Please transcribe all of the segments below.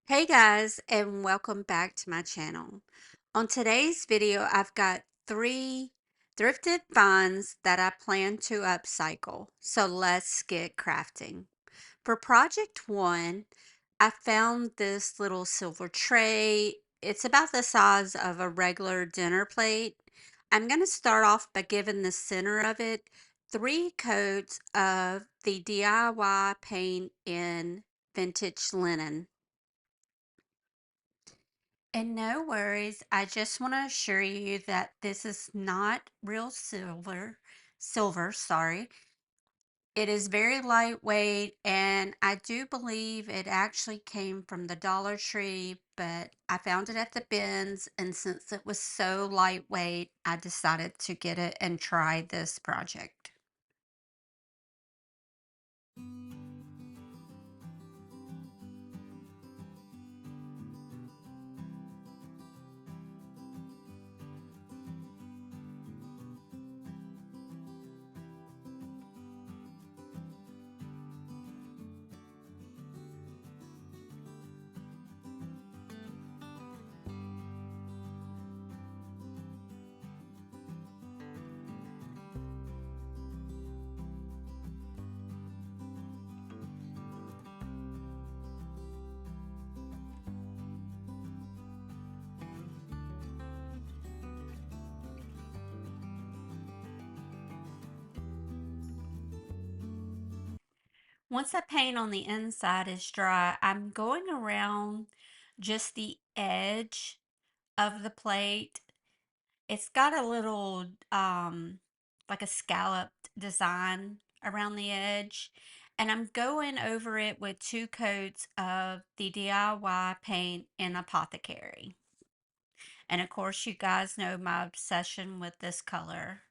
Hey guys, and welcome back to my channel. On today's video, I've got three thrifted finds that I plan to upcycle. So let's get crafting. For project one, I found this little silver tray. It's about the size of a regular dinner plate. I'm going to start off by giving the center of it three coats of the DIY paint in vintage linen. And no worries, I just want to assure you that this is not real silver, sorry. It is very lightweight, and I do believe it actually came from the Dollar Tree, but I found it at the bins, and since it was so lightweight, I decided to get it and try this project. Once the paint on the inside is dry, I'm going around just the edge of the plate. It's got a little like a scalloped design around the edge, and I'm going over it with two coats of the DIY paint in Apothecary. And of course, you guys know my obsession with this color.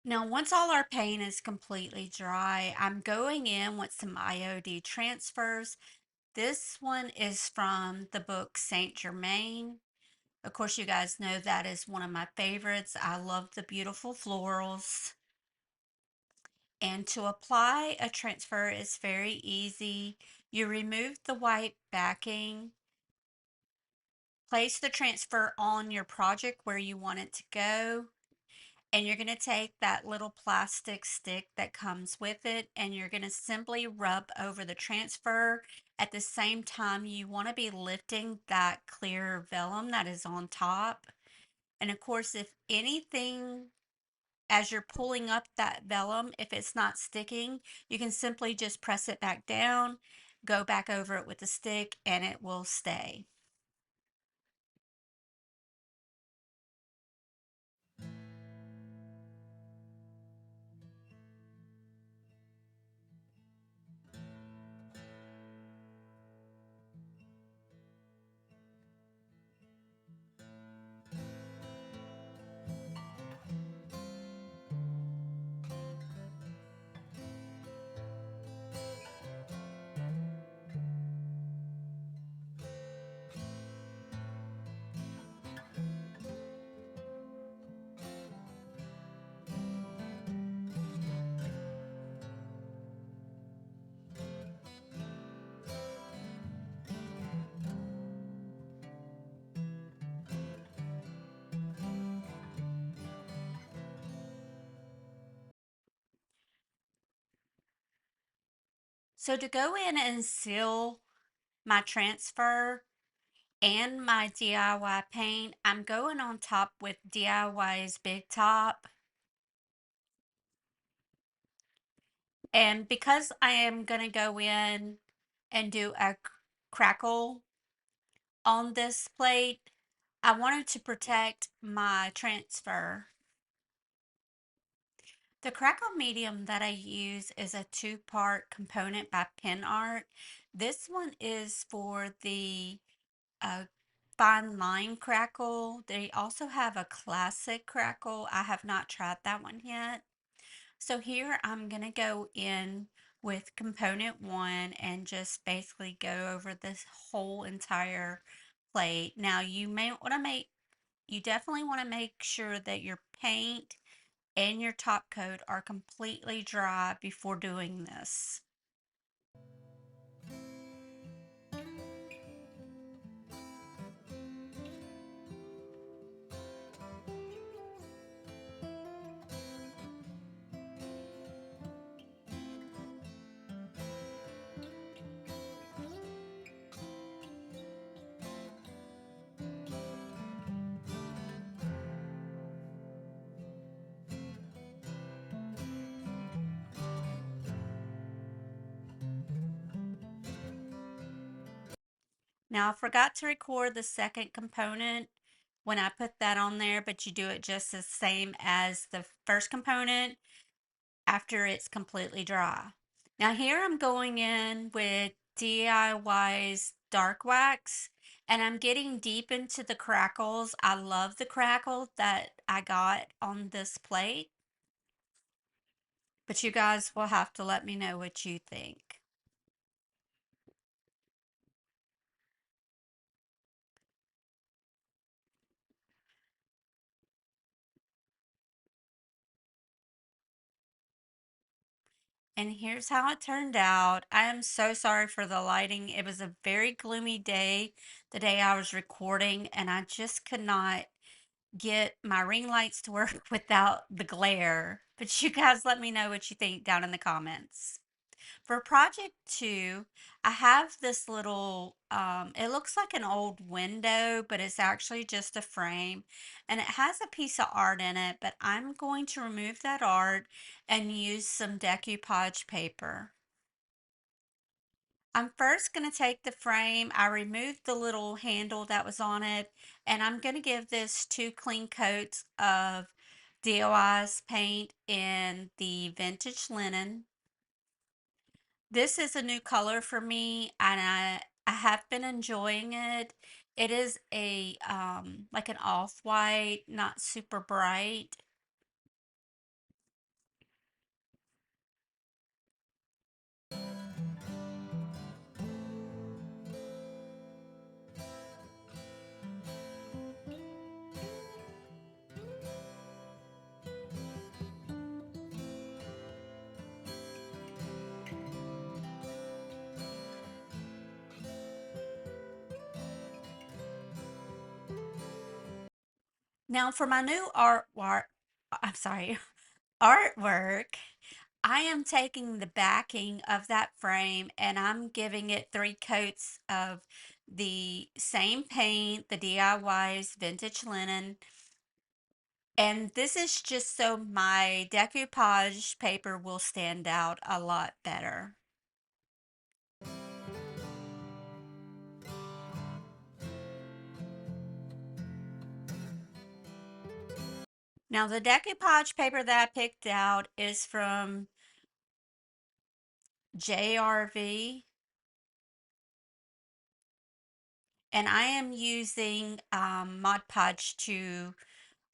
Now, once all our paint is completely dry, I'm going in with some IOD transfers. This one is from the book Saint Germain. Of course, you guys know that is one of my favorites. I love the beautiful florals. And to apply a transfer is very easy. You remove the white backing, place the transfer on your project where you want it to go, and you're going to take that little plastic stick that comes with it and you're going to simply rub over the transfer. At the same time, you want to be lifting that clear vellum that is on top. And of course, if anything, as you're pulling up that vellum, if it's not sticking, you can simply just press it back down, go back over it with the stick, and it will stay. So to go in and seal my transfer and my DIY paint, I'm going on top with DIY's Big Top. And because I am going to go in and do a crackle on this plate, I wanted to protect my transfer. The crackle medium that I use is a two-part component by Pen Art. This one is for the uh, fine line crackle. They also have a classic crackle. I have not tried that one yet. So here I'm going to go in with component one and just basically go over this whole entire plate. Now you definitely want to make sure that your paint and your top coat are completely dry before doing this. Now I forgot to record the second component when I put that on there, but you do it just the same as the first component after it's completely dry. Now here I'm going in with DIY's dark wax and I'm getting deep into the crackles. I love the crackle that I got on this plate, but you guys will have to let me know what you think. And here's how it turned out. I am so sorry for the lighting. It was a very gloomy day, the day I was recording, and I just could not get my ring lights to work without the glare. But you guys let me know what you think down in the comments. For project two, I have this little, it looks like an old window, but it's actually just a frame. And it has a piece of art in it, but I'm going to remove that art and use some decoupage paper. I'm first going to take the frame. I removed the little handle that was on it, and I'm going to give this two clean coats of DOI's paint in the vintage linen. This is a new color for me, and I have been enjoying it. It is a like an off-white, not super bright. Now for my new I'm sorry, artwork, I am taking the backing of that frame and I'm giving it three coats of the same paint, the DIY's vintage linen. And this is just so my decoupage paper will stand out a lot better. Now the decoupage paper that I picked out is from JRV, and I am using Mod Podge to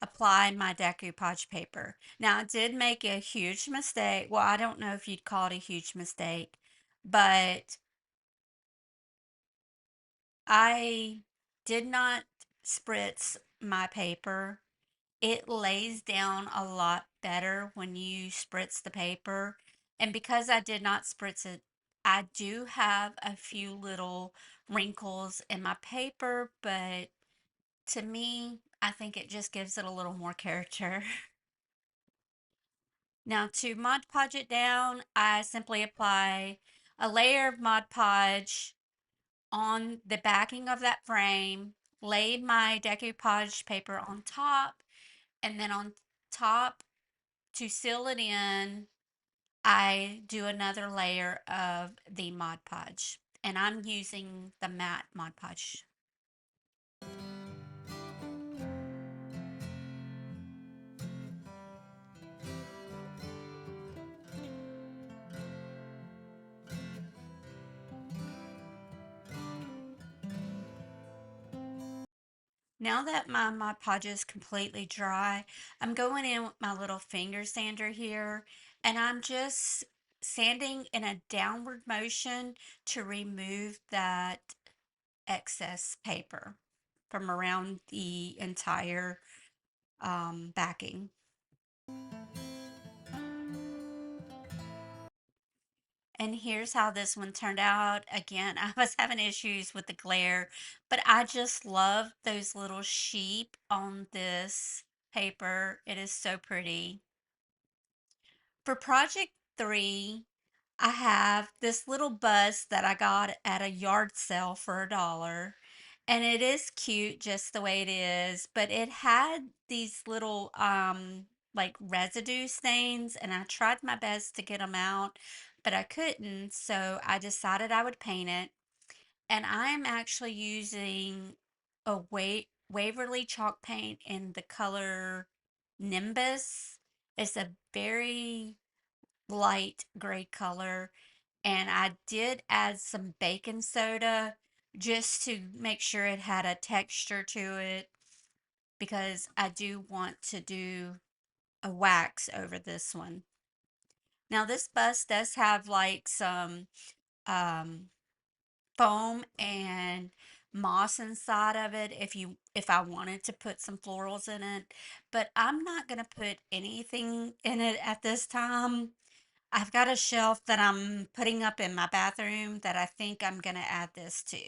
apply my decoupage paper. Now I did make a huge mistake. Well, I don't know if you'd call it a huge mistake, but I did not spritz my paper. It lays down a lot better when you spritz the paper. And because I did not spritz it, I do have a few little wrinkles in my paper, but to me, I think it just gives it a little more character. Now to Mod Podge it down, I simply apply a layer of Mod Podge on the backing of that frame, laid my decoupage paper on top, and then on top to seal it in, I do another layer of the Mod Podge. And I'm using the matte Mod Podge. Now that my Mod Podge is completely dry, I'm going in with my little finger sander here, and I'm just sanding in a downward motion to remove that excess paper from around the entire backing. And here's how this one turned out. Again, I was having issues with the glare, but I just love those little sheep on this paper. It is so pretty. For project 3, I have this little bust that I got at a yard sale for $1. And it is cute just the way it is, but it had these little like residue stains, and I tried my best to get them out, but I couldn't, so I decided I would paint it. And I'm actually using a Waverly chalk paint in the color Nimbus. It's a very light gray color, and I did add some baking soda just to make sure it had a texture to it, because I do want to do a wax over this one. Now this bust does have like some um, foam and moss inside of it if I wanted to put some florals in it, but I'm not going to put anything in it at this time. I've got a shelf that I'm putting up in my bathroom that I think I'm going to add this to.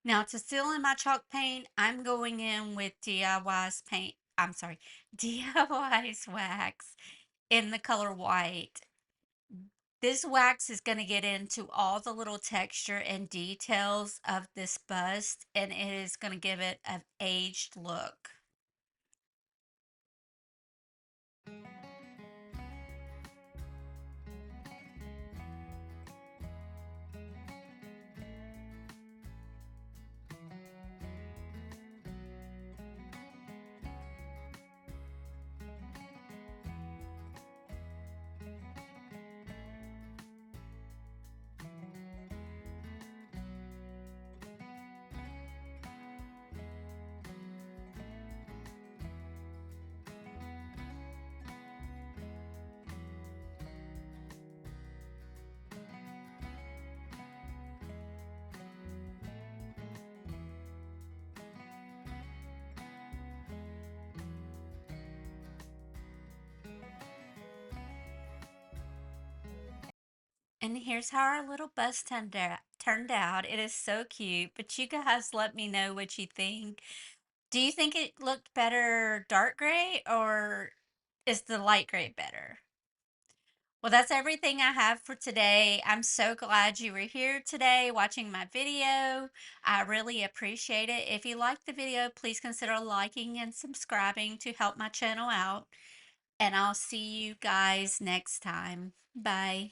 Now to seal in my chalk paint, I'm going in with DIY's paint. I'm sorry, DIY's wax in the color white. This wax is going to get into all the little texture and details of this bust, and it is going to give it an aged look. And here's how our little bus turned out. It is so cute, but you guys let me know what you think. Do you think it looked better dark gray, or is the light gray better? Well, that's everything I have for today. I'm so glad you were here today watching my video. I really appreciate it. If you liked the video, please consider liking and subscribing to help my channel out. And I'll see you guys next time. Bye.